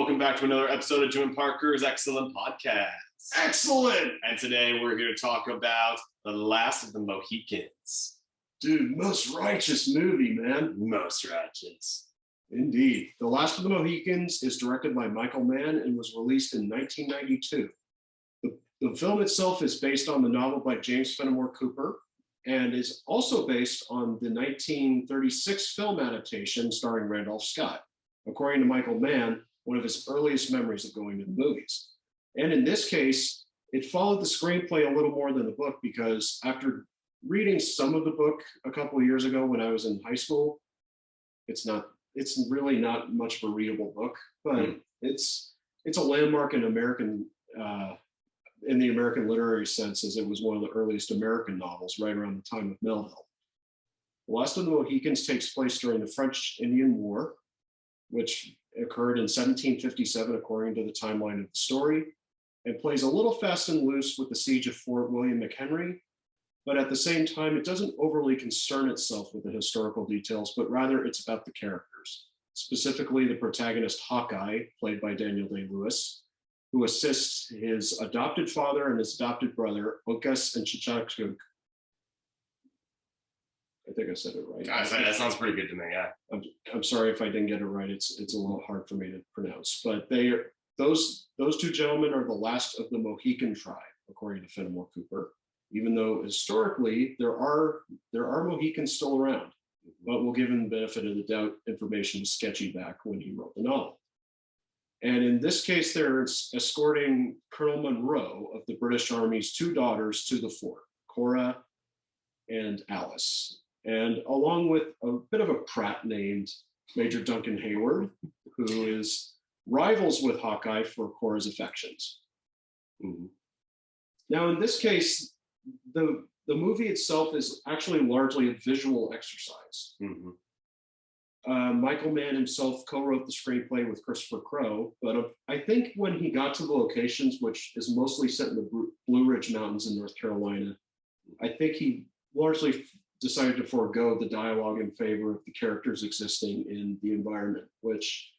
Welcome back to another episode of Jim Parker's Excellent Podcast. Excellent! And today we're here to talk about The Last of the Mohicans. Dude, most righteous movie, man. Most righteous. Indeed. The Last of the Mohicans is directed by Michael Mann and was released in 1992. The film itself is based on the novel by James Fenimore Cooper and is also based on the 1936 film adaptation starring Randolph Scott. According to Michael Mann, one of his earliest memories of going to the movies. And in this case, it followed the screenplay a little more than the book because after reading some of the book a couple of years ago when I was in high school, it's really not much of a readable book, but it's a landmark in in the American literary sense, as it was one of the earliest American novels right around the time of Melville. The Last of the Mohicans takes place during the French Indian War, which occurred in 1757 according to the timeline of the story, and plays a little fast and loose with the siege of Fort William McHenry, but at the same time, it doesn't overly concern itself with the historical details, but rather it's about the characters, specifically the protagonist Hawkeye, played by Daniel Day-Lewis, who assists his adopted father and his adopted brother, Okas and Chichakuk. I think I said it right. That sounds pretty good to me, yeah. I'm sorry if I didn't get it right. It's a little hard for me to pronounce, but those two gentlemen are the last of the Mohican tribe, according to Fenimore Cooper, even though historically there are Mohicans still around, but we'll give him the benefit of the doubt. Information was sketchy back when he wrote the novel. And in this case, they're escorting Colonel Monroe of the British Army's two daughters to the fort, Cora and Alice, and along with a bit of a prat named Major Duncan Hayward, who is rivals with Hawkeye for Cora's affections. Mm-hmm. Now, in this case, the movie itself is actually largely a visual exercise. Mm-hmm. Michael Mann himself co-wrote the screenplay with Christopher Crowe, but I think when he got to the locations, which is mostly set in the Blue Ridge Mountains in North Carolina, I think he largely decided to forego the dialogue in favor of the characters existing in the environment, which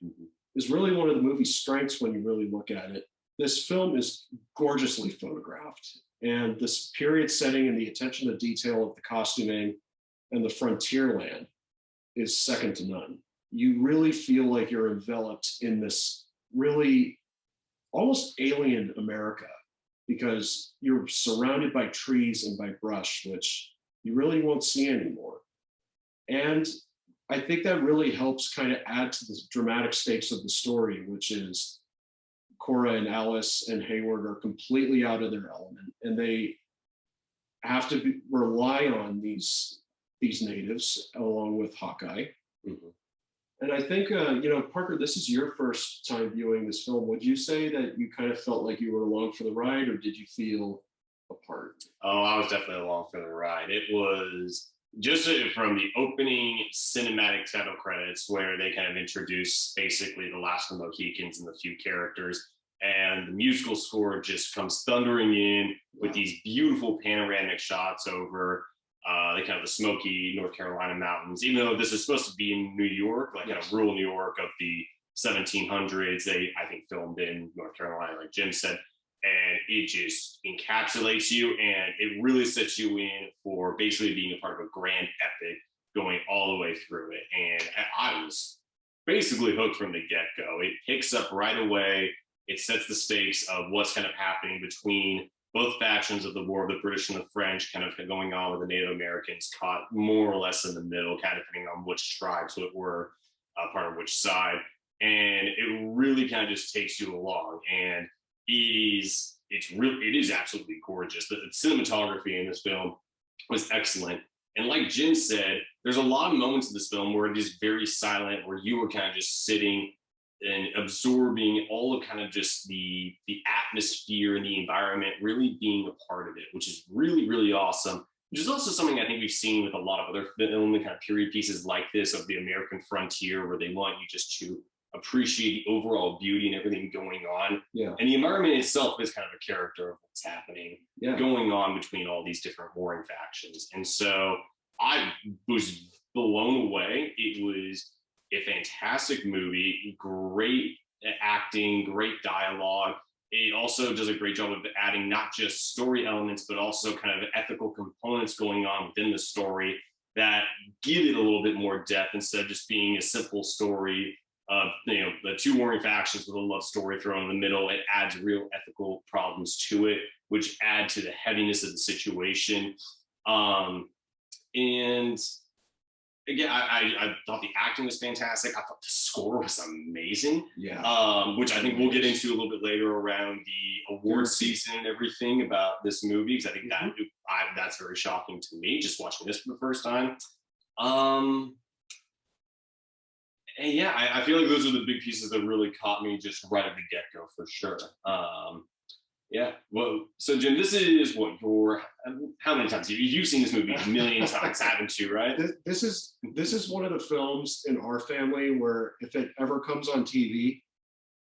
is really one of the movie's strengths when you really look at it. This film is gorgeously photographed, and this period setting and the attention to detail of the costuming and the frontier land is second to none. You really feel like you're enveloped in this really almost alien America because you're surrounded by trees and by brush, which you really won't see anymore. And I think that really helps kind of add to the dramatic stakes of the story, which is Cora and Alice and Hayward are completely out of their element, and they have to rely on these natives along with Hawkeye. Mm-hmm. And I think, Parker, this is your first time viewing this film. Would you say that you kind of felt like you were along for the ride, or did you feel apart? Oh, I was definitely along for the ride. It was just from the opening cinematic title credits where they kind of introduce basically the Last of the Mohicans and the few characters, and the musical score just comes thundering in with these beautiful panoramic shots over the smoky North Carolina mountains. Even though this is supposed to be in New York, like kind of rural New York of the 1700s, they, I think, filmed in North Carolina, like Jim said, and it just encapsulates you, and it really sets you in for basically being a part of a grand epic going all the way through it. And I was basically hooked from the get-go. It picks up right away. It sets the stakes of what's kind of happening between both factions of the war, the British and the French, kind of going on with the Native Americans caught more or less in the middle, kind of depending on which tribes were part of which side. And it really kind of just takes you along. And it is absolutely gorgeous. The cinematography in this film was excellent. And like Jim said, there's a lot of moments in this film where it is very silent, where you were kind of just sitting and absorbing all of kind of just the atmosphere and the environment, really being a part of it, which is really, really awesome. Which is also something I think we've seen with a lot of other film kind of period pieces like this of the American frontier, where they want you just to appreciate the overall beauty and everything going on. Yeah. And the environment itself is kind of a character of what's happening going on between all these different warring factions. And so I was blown away. It was a fantastic movie, great acting, great dialogue. It also does a great job of adding not just story elements, but also kind of ethical components going on within the story that give it a little bit more depth instead of just being a simple story of the two warring factions with a love story thrown in the middle. It adds real ethical problems to it, which add to the heaviness of the situation. And again, I thought the acting was fantastic. I thought the score was amazing. Yeah. Which I think we'll get into a little bit later around the award season and everything about this movie, because I think that's very shocking to me just watching this for the first time. And yeah, I feel like those are the big pieces that really caught me just right at the get-go for sure. Yeah. Well, so Jim, this is what your how many times you've seen this movie a million times, haven't you? Right. This is one of the films in our family where if it ever comes on TV,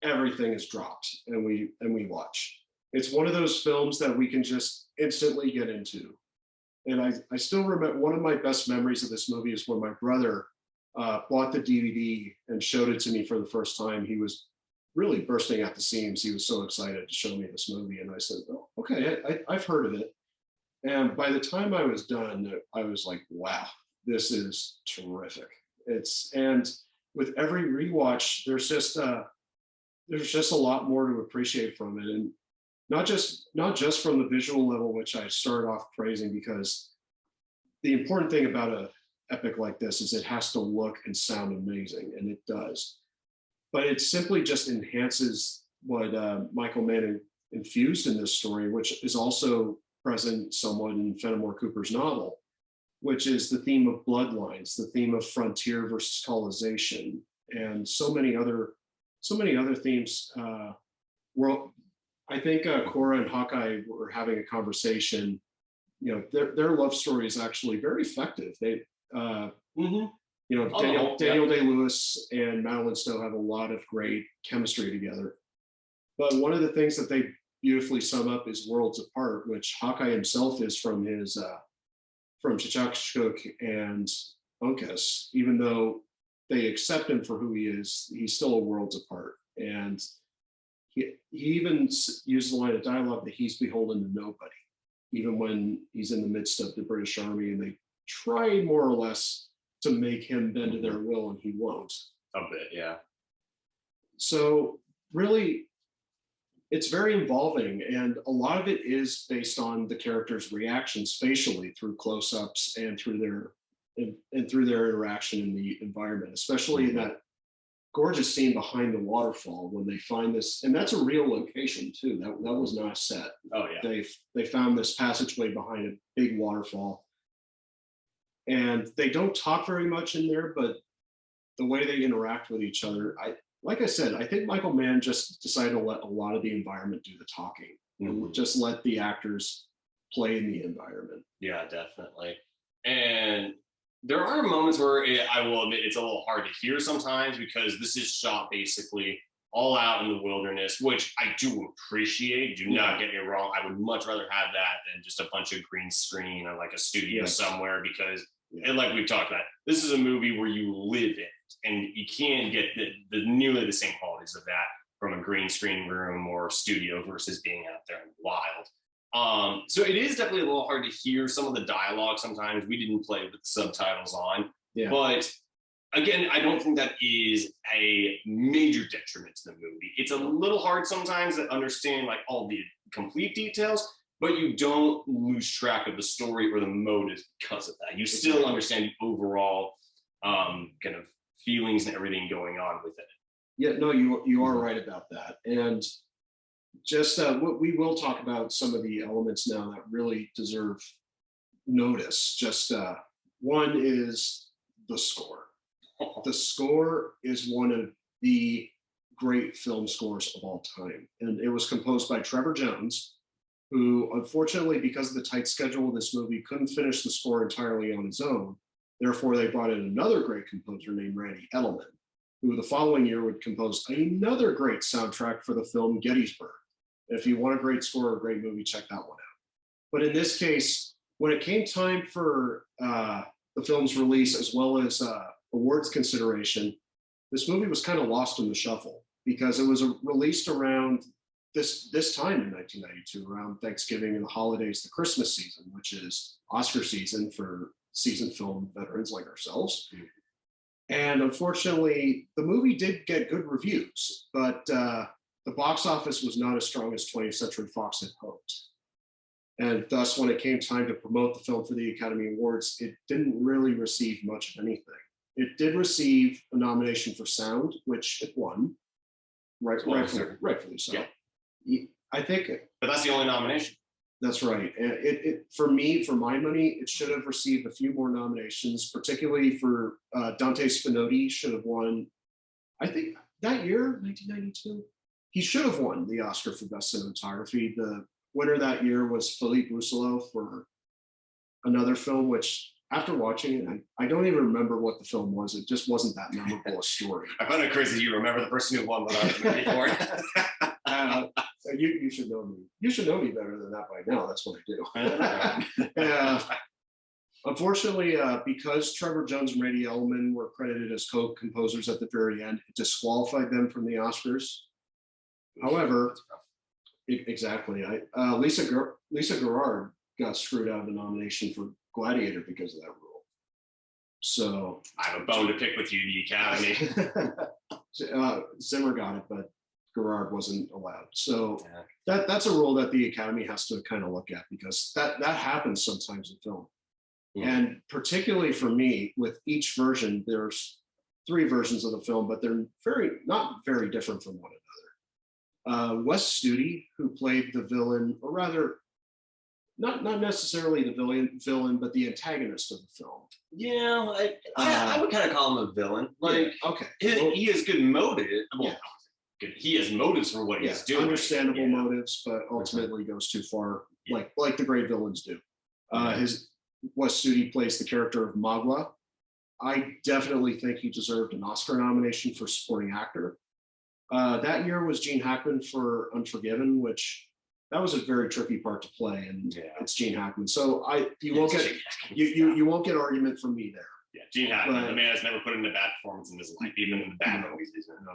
everything is dropped and we watch. It's one of those films that we can just instantly get into. And I still remember one of my best memories of this movie is when my brother bought the DVD and showed it to me for the first time. He was really bursting at the seams. He was so excited to show me this movie. And I said, oh, okay, I've heard of it. And by the time I was done, I was like, wow, this is terrific. And with every rewatch, there's just a lot more to appreciate from it. And not just from the visual level, which I started off praising, because the important thing about a epic like this is it has to look and sound amazing, and it does. But it simply just enhances what Michael Mann infused in this story, which is also present somewhat in Fenimore Cooper's novel, which is the theme of bloodlines, the theme of frontier versus colonization, and so many other themes. I think Cora and Hawkeye were having a conversation. Their love story is actually very effective. Daniel Day-Lewis and Madeline Stowe have a lot of great chemistry together. But one of the things that they beautifully sum up is worlds apart, which Hawkeye himself is from Chechakchuk and Uncas. Even though they accept him for who he is, he's still a worlds apart. And he even used the line of dialogue that he's beholden to nobody, even when he's in the midst of the British Army and they try more or less to make him bend to their will, and he won't. A bit, yeah. So really, it's very involving, and a lot of it is based on the characters' reactions facially through close-ups and through their interaction in the environment, especially in that gorgeous scene behind the waterfall when they find this, and that's a real location too. That was not a set. Oh yeah. They found this passageway behind a big waterfall. And they don't talk very much in there, but the way they interact with each other, like I said, I think Michael Mann just decided to let a lot of the environment do the talking, and just let the actors play in the environment. Yeah, definitely. And there are moments where I will admit it's a little hard to hear sometimes, because this is shot basically all out in the wilderness, which I do appreciate. Do not get me wrong. I would much rather have that than just a bunch of green screen or like a studio somewhere, because and like we've talked about, this is a movie where you live in it, and you can't get the nearly the same qualities of that from a green screen room or studio versus being out there in the wild. So it is definitely a little hard to hear some of the dialogue sometimes. We didn't play with the subtitles on, but again, I don't think that is a major detriment to the movie. It's a little hard sometimes to understand like all the complete details, but you don't lose track of the story or the motives because of that. You still understand the overall kind of feelings and everything going on with it. Yeah, no, you are right about that. And just we will talk about some of the elements now that really deserve notice. Just one is the score. The score is one of the great film scores of all time. And it was composed by Trevor Jones, who unfortunately, because of the tight schedule of this movie, couldn't finish the score entirely on his own. Therefore, they brought in another great composer named Randy Edelman, who the following year would compose another great soundtrack for the film Gettysburg. If you want a great score or a great movie, check that one out. But in this case, when it came time for the film's release, as well as awards consideration, this movie was kind of lost in the shuffle. because it was released around this time in 1992, around Thanksgiving and the holidays, the Christmas season, which is Oscar season for seasoned film veterans like ourselves. And unfortunately, the movie did get good reviews, but the box office was not as strong as 20th Century Fox had hoped. And thus, when it came time to promote the film for the Academy Awards, it didn't really receive much of anything. It did receive a nomination for sound, which it won, rightfully so. Yeah. I think, but that's the only nomination. That's right. And it for me, for my money, it should have received a few more nominations, particularly for Dante Spinotti should have won. I think that year, 1992, he should have won the Oscar for Best Cinematography. The winner that year was Philippe Rousselot for another film, which after watching it, I don't even remember what the film was. It just wasn't that memorable a story. I found it crazy you remember the person who won without the movie for it. You should know me. You should know me better than that by now. That's what I do. Unfortunately, because Trevor Jones and Randy Elman were credited as co-composers at the very end, it disqualified them from the Oscars. However, exactly. Lisa Gerard got screwed out of the nomination for Gladiator because of that rule. So I have a bone to pick with you, the Academy. Zimmer got it, but Gerard wasn't allowed. So that's a rule that the Academy has to kind of look at, because that happens sometimes in film. And particularly for me, with each version, there's 3 versions of the film, but they're not very different from one another. Wes Studi, who played the villain, or rather, not necessarily the villain, but the antagonist of the film. Yeah, I would kind of call him a villain. Like, okay, he has good motive. Well, he has motives for what he's doing. Understandable motives, but ultimately goes too far, like the great villains do. Wes Studi plays the character of Magua. I definitely think he deserved an Oscar nomination for supporting actor. That year was Gene Hackman for Unforgiven, which that was a very tricky part to play, and it's Gene Hackman. So you won't get argument from me there. Yeah, Gene Hackman, the man has never put in a bad performance in his life, even in the bad movies. No.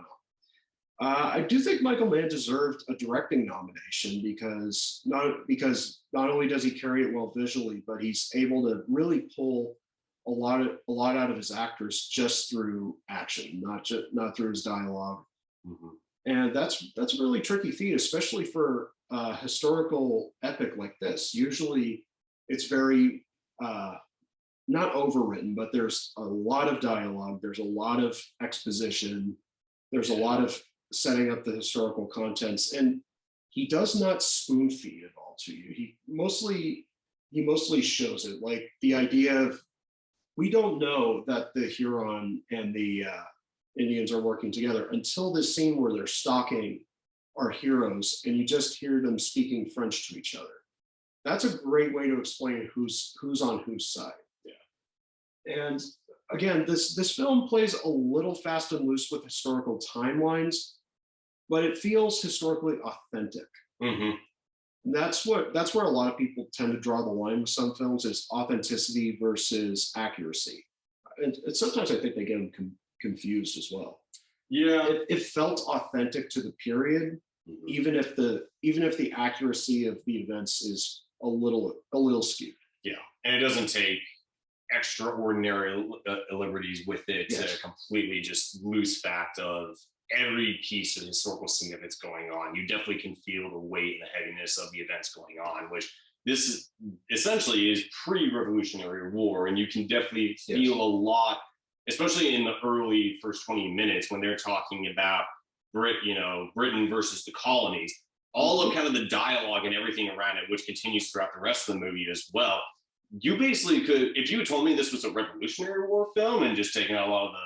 I do think Michael Mann deserved a directing nomination because not only does he carry it well visually, but he's able to really pull a lot out of his actors just through action, not through his dialogue. And that's a really tricky feat, especially for a historical epic like this. Usually, it's very not overwritten, but there's a lot of dialogue. There's a lot of exposition. There's a lot of setting up the historical contents, and he does not spoon feed it all to you. He mostly shows it, like the idea of, we don't know that the Huron and the Indians are working together until this scene where they're stalking our heroes, and you just hear them speaking French to each other. That's a great way to explain who's on whose side. And again, this film plays a little fast and loose with historical timelines, but it feels historically authentic. And that's where a lot of people tend to draw the line with some films, is authenticity versus accuracy. And sometimes I think they get them confused as well. It felt authentic to the period, even if the accuracy of the events is a little skewed. And it doesn't take extraordinary liberties with it to completely just lose fact of every piece of historical significance going on. You definitely can feel the weight and the heaviness of the events going on, which this is essentially is pre-Revolutionary War, and you can definitely feel a lot, especially in the early first 20 minutes when they're talking about Britain versus the colonies. All of kind of the dialogue and everything around it, which continues throughout the rest of the movie as well. You basically could, if you had told me this was a Revolutionary War film and just taken out a lot of the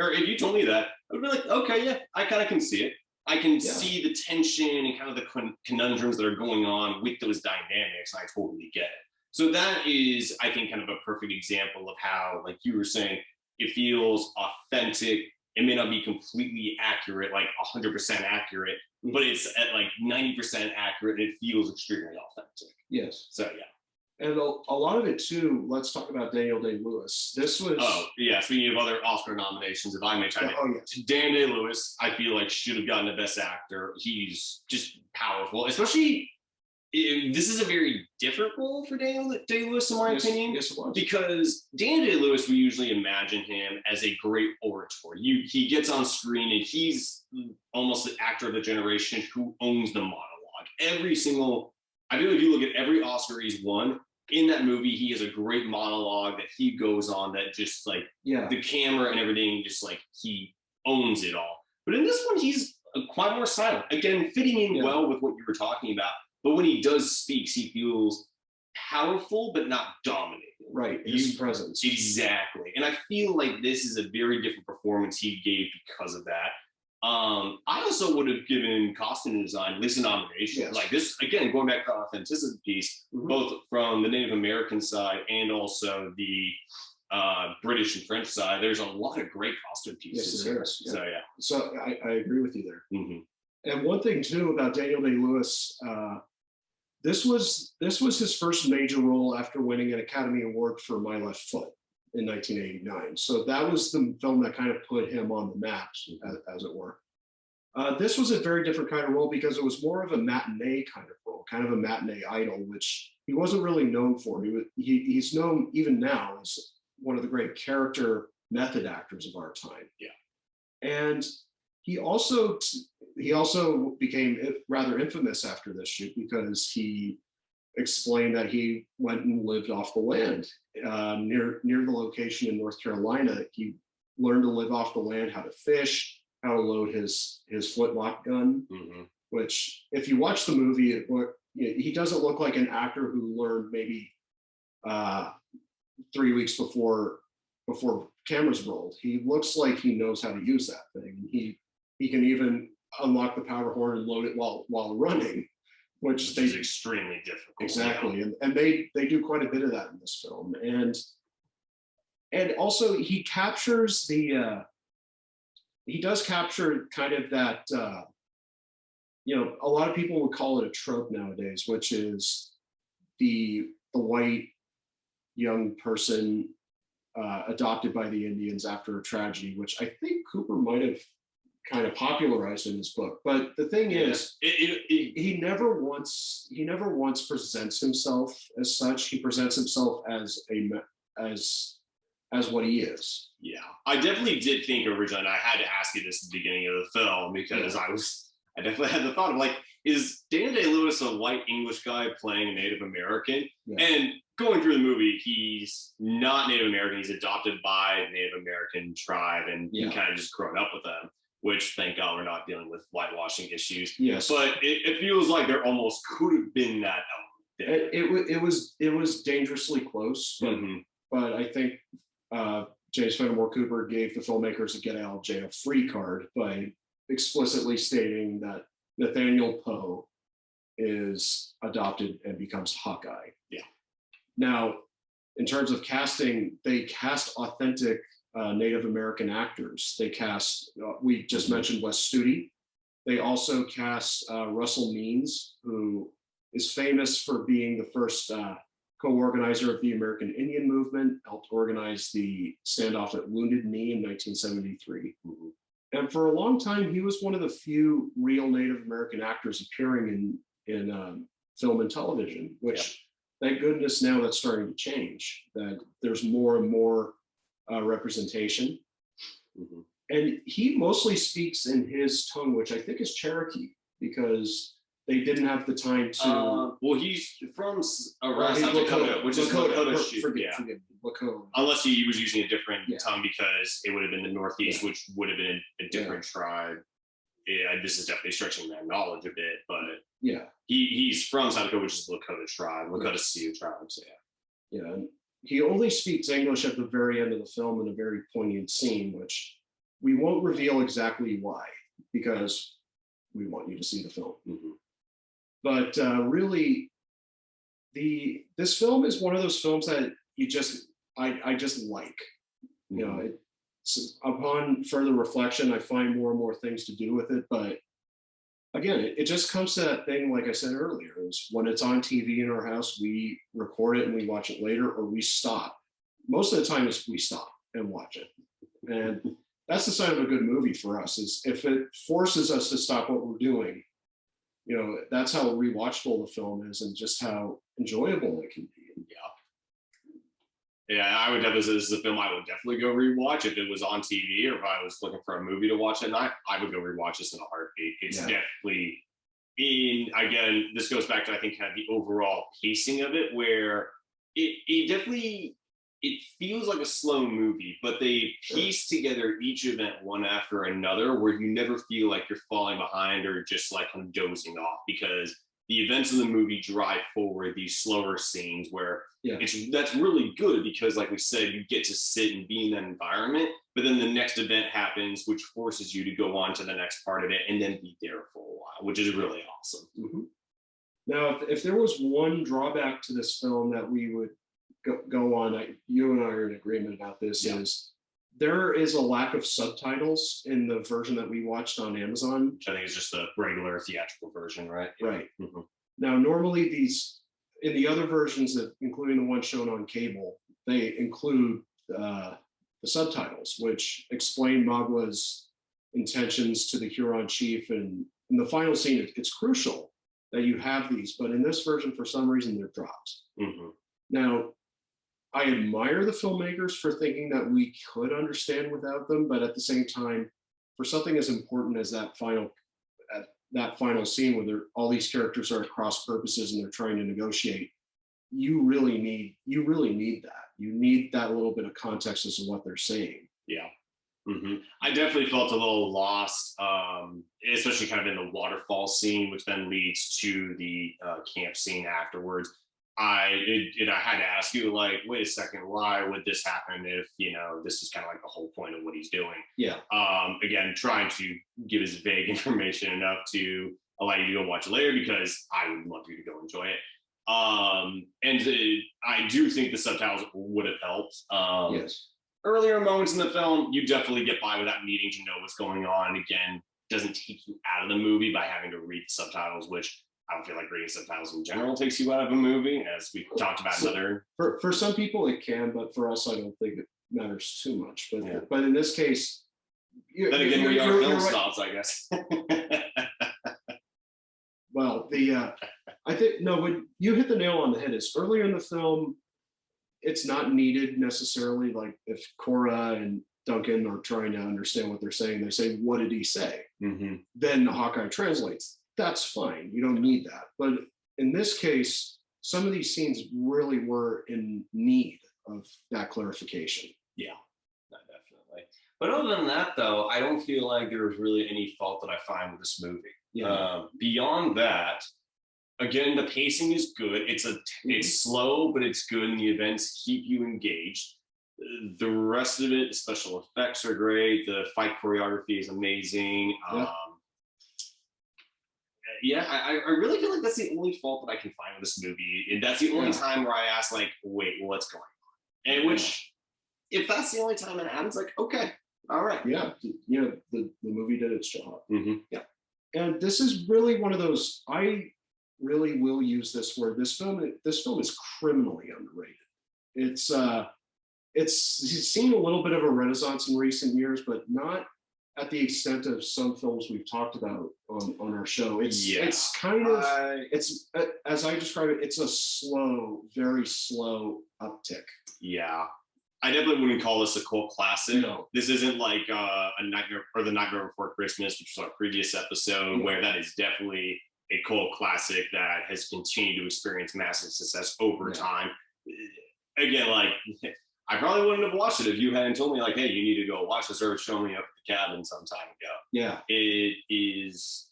or if you told me that, I would be like, okay, I kind of can see it. I can see the tension and kind of the conundrums that are going on with those dynamics. And I totally get it. So that is, I think, kind of a perfect example of how, like you were saying, it feels authentic. It may not be completely accurate, like 100% accurate, but it's at like 90% accurate, and it feels extremely authentic. Yes. So And a lot of it too. Let's talk about Daniel Day-Lewis. This was. Oh yeah. Speaking of other Oscar nominations, if I may chime in, Yes. Dan Day-Lewis, I feel like should have gotten the Best Actor. He's just powerful, especially. This is a very different role for Daniel Day-Lewis, in my opinion, yes, it was. because Daniel Day-Lewis, we usually imagine him as a great orator. He gets on screen and he's almost the actor of the generation who owns the monologue. I feel like you look at every Oscar he's won, in that movie, he has a great monologue that he goes on that just like the camera and everything, just like he owns it all. But in this one, he's quite more silent. Again, fitting in well with what you were talking about. But when he does speak, he feels powerful, but not dominating. Right, his presence. Exactly. And I feel like this is a very different performance he gave because of that. I also would have given costume design at least a nomination. Yes. Like this, again, going back to the authenticity piece, both from the Native American side and also the British and French side, there's a lot of great costume pieces here. So yeah. So I agree with you there. Mm-hmm. And one thing too about Daniel Day-Lewis, this was his first major role after winning an Academy Award for My Left Foot in 1989. So that was the film that kind of put him on the map, as it were. This was a very different kind of role because it was more of a matinee kind of role, kind of a matinee idol, which he wasn't really known for. He's known even now as one of the great character method actors of our time. Yeah. And he also became rather infamous after this shoot because he explained that he went and lived off the land near the location in North Carolina. He learned to live off the land, how to fish, how to load his flintlock gun. Mm-hmm. Which, if you watch the movie, he doesn't look like an actor who learned maybe 3 weeks before cameras rolled. He looks like he knows how to use that thing. He can even unlock the powder horn and load it while running, which is extremely difficult. Exactly, and they do quite a bit of that in this film, and also he captures he does capture kind of that a lot of people would call it a trope nowadays, which is the white young person adopted by the Indians after a tragedy, which I think Cooper might have kind of popularized in his book. But the thing is, he never once presents himself as such. He presents himself as what he is. Yeah, I definitely did think originally, and I had to ask you this at the beginning of the film because I definitely had the thought of like, is Daniel Day-Lewis a white English guy playing a Native American? Yeah. And going through the movie, he's not Native American. He's adopted by a Native American tribe, and he kind of just grown up with them. Which, thank God, we're not dealing with whitewashing issues. Yes, but it feels like there almost could have been that element. It was dangerously close, but I think James Fenimore Cooper gave the filmmakers a get out of jail free card by explicitly stating that Nathaniel Poe is adopted and becomes Hawkeye. Yeah. Now, in terms of casting, they cast authentic Native American actors. They cast, we just mentioned Wes Studi. They also cast Russell Means, who is famous for being the first co-organizer of the American Indian movement, helped organize the standoff at Wounded Knee in 1973. Mm-hmm. And for a long time, he was one of the few real Native American actors appearing in film and television, which, thank goodness, now that's starting to change, that there's more and more representation. Mm-hmm. And he mostly speaks in his tongue, which I think is Cherokee, because they didn't have the time to. Well, he's from around South Dakota, which is Lakota. Forgive me, Lakota. Unless he was using a different tongue, because it would have been the Northeast, which would have been a different tribe. Yeah, this is definitely stretching that knowledge a bit, but he's from South Dakota, which is the Lakota tribe, Lakota Sioux tribe. So yeah. And he only speaks English at the very end of the film in a very poignant scene, which we won't reveal exactly why, because we want you to see the film. Mm-hmm. But really, this film is one of those films that I just like. Mm-hmm. You know, upon further reflection, I find more and more things to do with it. But again, it just comes to that thing, like I said earlier, is when it's on TV in our house, we record it and we watch it later, or we stop. Most of the time, is we stop and watch it, and that's the sign of a good movie for us. Is if it forces us to stop what we're doing, that's how rewatchable the film is, and just how enjoyable it can be. Yeah, I would definitely say this is a film I would definitely go rewatch if it was on TV, or if I was looking for a movie to watch at night. I would go rewatch this in a heartbeat. It's definitely again, this goes back to, I think, kind of the overall pacing of it, where it definitely, it feels like a slow movie, but they piece together each event one after another, where you never feel like you're falling behind or just like kind of dozing off, because the events of the movie drive forward these slower scenes where that's really good, because like we said, you get to sit and be in that environment, but then the next event happens, which forces you to go on to the next part of it and then be there for a while, which is really awesome. Mm-hmm. Now, if there was one drawback to this film that we would go on, you and I are in agreement about this, is there is a lack of subtitles in the version that we watched on Amazon. Which I think is just the regular theatrical version, right? Right. Mm-hmm. Now, normally in the other versions, including the one shown on cable, they include the subtitles, which explain Magua's intentions to the Huron chief. And in the final scene, it's crucial that you have these, but in this version, for some reason, they're dropped. Mm-hmm. Now, I admire the filmmakers for thinking that we could understand without them, but at the same time, for something as important as that final scene where all these characters are at cross purposes and they're trying to negotiate, you really need that. You need that little bit of context as to what they're saying. Yeah. Mm-hmm. I definitely felt a little lost, especially kind of in the waterfall scene, which then leads to the camp scene afterwards. I had to ask you, like, wait a second, why would this happen if, this is kind of like the whole point of what he's doing? Yeah. Again, trying to give us vague information enough to allow you to go watch it later, because I would love you to go enjoy it. I do think the subtitles would have helped. Yes. Earlier moments in the film, you definitely get by without needing to know what's going on. Again, doesn't take you out of the movie by having to read the subtitles, which I don't feel like reading subtitles in general takes you out of a movie, as we talked about another. For some people it can, but for us, I don't think it matters too much. But in this case, then again, we are film snobs, I guess. Well, I think when you hit the nail on the head, is earlier in the film, it's not needed necessarily. Like if Cora and Duncan are trying to understand what they're saying, they say, "What did he say?" Mm-hmm. Then Hawkeye translates. That's fine. You don't need that. But in this case, some of these scenes really were in need of that clarification. Yeah, definitely. But other than that, though, I don't feel like there was really any fault that I find with this movie. Yeah. Beyond that, again, the pacing is good. It's slow, but it's good, and the events keep you engaged. The rest of it, the special effects are great. The fight choreography is amazing. Yeah. I really feel like that's the only fault that I can find with this movie. And that's the only time where I ask, like, wait, what's going on? And which, if that's the only time it happens, like, okay, all right. Yeah. The movie did its job. Mm-hmm. Yeah. And this is really one of those, I really will use this word. This film is criminally underrated. It's seen a little bit of a renaissance in recent years, but not at the extent of some films we've talked about on our show. It's kind of, it's as I describe it, it's a slow, very slow uptick. Yeah. I definitely wouldn't call this a cult classic. No. This isn't like a Nightmare or The Nightmare Before Christmas, which was our previous episode, where that is definitely a cult classic that has continued to experience massive success over time. Again, like, I probably wouldn't have watched it if you hadn't told me, like, hey, you need to go watch this, or show me up at the cabin some time ago. Yeah. It is,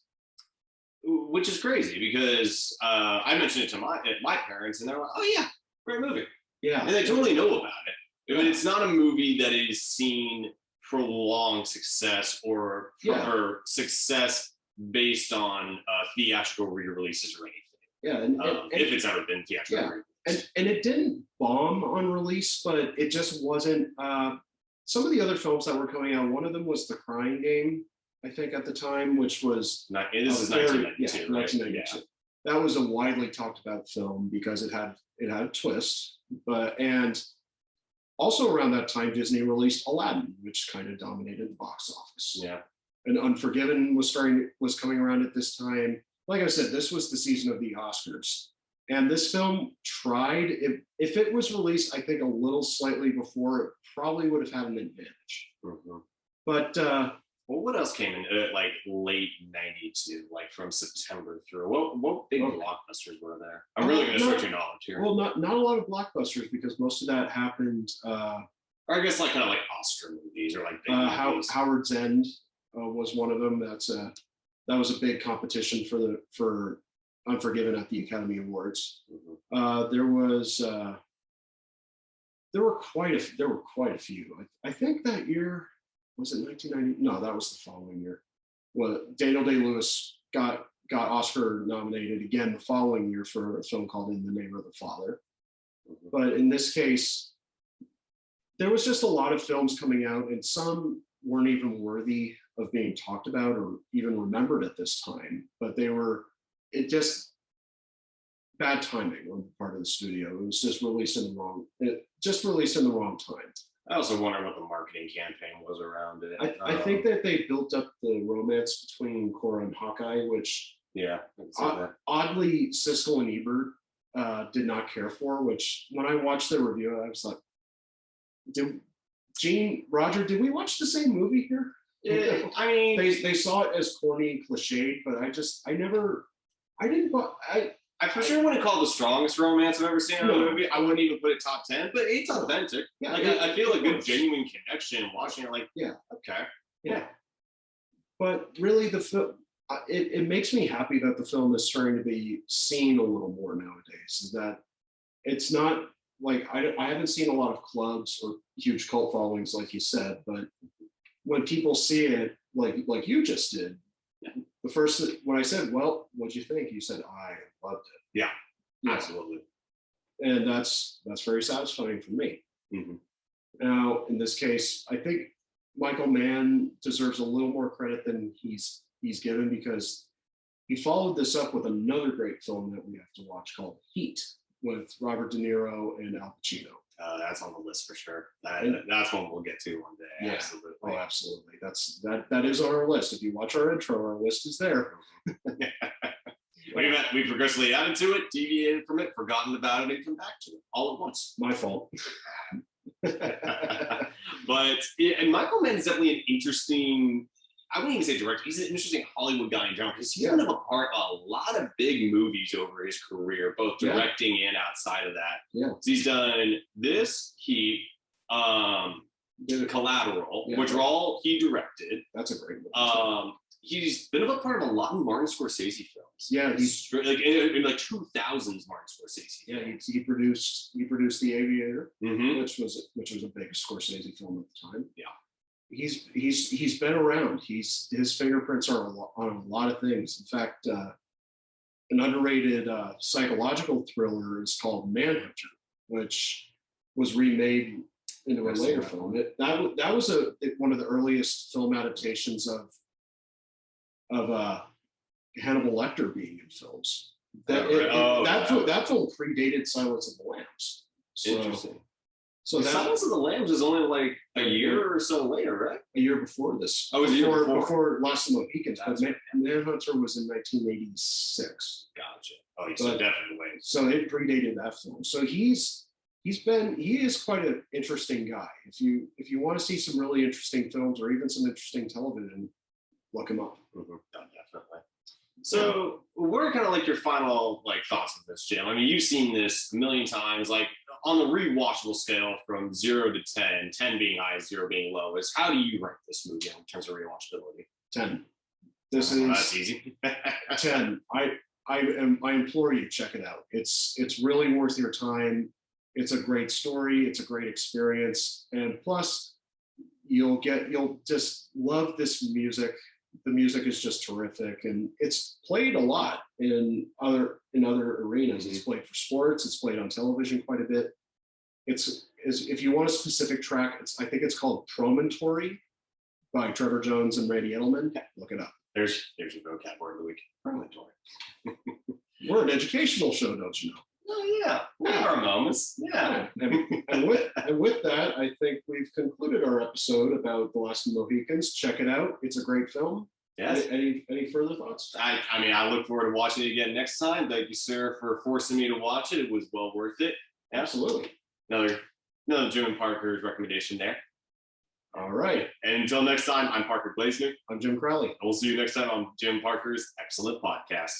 which is crazy, because I mentioned it to my parents, and they're like, oh yeah, great movie. Yeah. And they totally know about it. I mean, it's not a movie that is seen prolonged success or success based on theatrical re-releases or anything. Yeah. And if it's ever been theatrical re-released. And it didn't bomb on release, but it just wasn't. Some of the other films that were coming out, one of them was The Crying Game. I think at the time, which was Not, this is very, 1992, right? 1992. That was a widely talked about film because it had a twist, and also around that time, Disney released Aladdin, which kind of dominated the box office. Yeah. And Unforgiven was coming around at this time. Like I said, this was the season of the Oscars. And this film tried, if it was released, I think a little slightly before, it probably would have had an advantage. Mm-hmm. But well, what else came in like late '92, like from September through? What big blockbusters were there? I'm really going to search your knowledge here. Well, not a lot of blockbusters because most of that happened. Or I guess like kind of like Oscar movies or like big movies. Howard's End was one of them. That was a big competition for Unforgiven at the Academy Awards. Mm-hmm. There were quite a few. I think that year. Was it 1990? No, that was the following year. Well, Daniel Day-Lewis got Oscar nominated again the following year for a film called In the Name of the Father. Mm-hmm. But in this case, there was just a lot of films coming out, and some weren't even worthy of being talked about or even remembered at this time. But bad timing on the part of the studio. It was just released in the wrong time. I also wonder what the marketing campaign was around it. I think that they built up the romance between Cora and Hawkeye, which oddly Siskel and Ebert did not care for. Which when I watched the review, I was like, Roger, did we watch the same movie here? Yeah, I mean, they saw it as corny and cliched, but I for sure wouldn't call it the strongest romance I've ever seen in a movie. I wouldn't even put it top 10, but it's authentic. Yeah, like I feel a good genuine connection watching it. Like, yeah, okay, yeah. But really, the film it makes me happy that the film is starting to be seen a little more nowadays. Is that it's not like I haven't seen a lot of clubs or huge cult followings like you said, but when people see it, like you just did. The first when I said, "Well, what'd you think?" You said, "I loved it." Yeah, absolutely. And that's very satisfying for me. Mm-hmm. Now, in this case, I think Michael Mann deserves a little more credit than he's given because he followed this up with another great film that we have to watch called Heat with Robert De Niro and Al Pacino. That's on the list for sure. That's one we'll get to one day. Yeah. Absolutely. Oh, absolutely. That is on our list. If you watch our intro, our list is there. We progressively added to it, deviated from it, forgotten about it, and come back to it all at once. My fault. But and Michael Mann is definitely an interesting. I wouldn't even say director. He's an interesting Hollywood guy in general because he's been a part of a lot of big movies over his career, both directing and outside of that. Yeah, so he's done this, Heat, Collateral, which are all he directed. That's a great movie. He's been a part of a lot of Martin Scorsese films. Yeah, he's like in like 2000s Martin Scorsese. Yeah, he produced The Aviator, mm-hmm. which was a big Scorsese film at the time. Yeah. He's been around. His fingerprints are on a lot of things. In fact, an underrated psychological thriller is called Manhunter, which was remade into a later film. That was one of the earliest film adaptations of Hannibal Lecter being in films. That film predated Silence of the Lambs. So, interesting. So Silence of the Lambs is only like a year or so later, right? A year before this. Oh, it was a year before Last of the Mohicans. But Manhunter was in 1986. Gotcha. Oh, so definitely late. So it predated that film. So he is quite an interesting guy. If you want to see some really interesting films or even some interesting television, look him up. Mm-hmm. Definitely. So what are kind of like your final thoughts of this, Jim? I mean, you've seen this a million times. Like on the rewatchable scale from 0 to 10, 10 being highest, 0 being lowest, how do you rank this movie in terms of rewatchability? 10. That's easy. 10. I implore you, check it out. It's really worth your time. It's a great story. It's a great experience, and plus, you'll just love this music. The music is just terrific, and it's played a lot in other arenas. Mm-hmm. It's played for sports. It's played on television quite a bit. If you want a specific track, I think it's called Promontory. by Trevor Jones and Randy Edelman. Look it up. There's your vocab word of the week. Promontory. We're an educational show, don't you know? Oh yeah, we have our moments. Yeah. And with that, I think we've concluded our episode about The Last of the Mohicans. Check it out. It's a great film. Yes. Any further thoughts? I mean, I look forward to watching it again next time. Thank you, sir, for forcing me to watch it. It was well worth it. Absolutely. Another Jim Parker's recommendation there. All right. And until next time, I'm Parker Glazner. I'm Jim Crowley. And we'll see you next time on Jim Parker's Excellent Podcast.